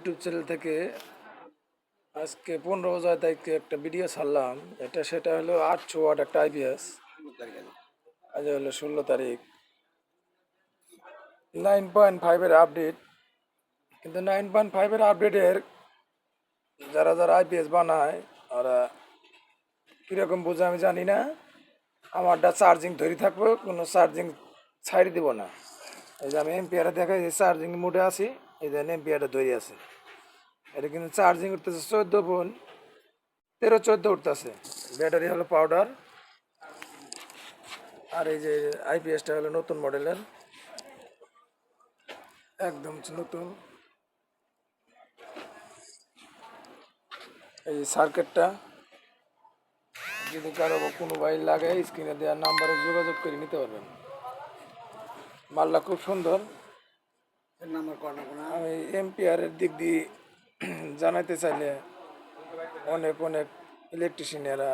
YouTube channel থেকে আজকে 15 তারিখে একটা ভিডিও ছাড়লাম। সেটা হলো 800 ওয়াট একটা আইপিএস। আজ হলো 16 তারিখ। 9.5-এর আপডেট, কিন্তু 9.5-এর আপডেটের যারা যারা আইপিএস বানায় ওরা কীরকম বোঝে আমি জানি না। আমারটা চার্জিং ধরে থাকবো, কোনো চার্জিং ছাড়ি দিব না। এই যে আমি এমপিআরে দেখা এই চার্জিং মোডে আছি, এই যে এমপিআরটা ধরে আছে। এটা কিন্তু চার্জিং উঠতেছে 14 13-14 উঠতেছে। ব্যাটারি হলো পাউডার। আর এই যে আইপিএসটা হলো নতুন মডেলের, একদম নতুন। এই সার্কিটটা যদি কারো কোনো বাইর লাগে স্ক্রিনে দেওয়ার নাম্বারে যোগাযোগ করে নিতে পারবেন। মালটা খুব সুন্দর। আমি এমপিআরের দিক দিয়ে জানাইতে চাইলে অনেক অনেক ইলেকট্রিশিয়ানেরা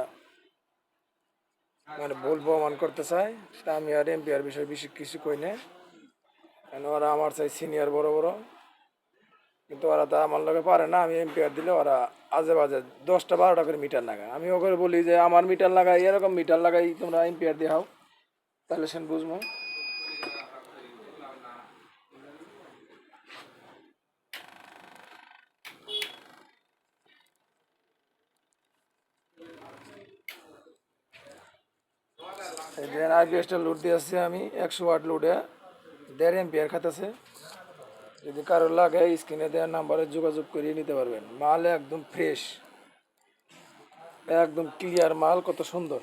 মানে ভুল প্রমাণ করতে চায়। তা আমি আর এমপিআর বিষয়ে বেশি কিছু কই না, কারণ ওরা আমার চাই সিনিয়র বড় বড়, কিন্তু ওরা তা আমার লগে পারে না। আমি এমপিআর দিলে ওরা আজে বাজে 10টা 12টা করে মিটার লাগায়। আমি ওকে বলি যে আমার মিটার লাগাই, এরকম মিটার লাগাই, তোমরা এমপিআর দিয়ে হাও, তাহলে সে বুঝবো। এই যে আইপিএসটা লোড দিয়ে আসছি আমি, 100 ওয়াট লোডে 1.5 এমপিআর খাতেছে। যদি কারো লাগে স্ক্রিনে দেওয়ার নাম্বারে যোগাযোগ করিয়ে নিতে পারবেন। মাল একদম ফ্রেশ, একদম ক্লিয়ার মাল, কত সুন্দর।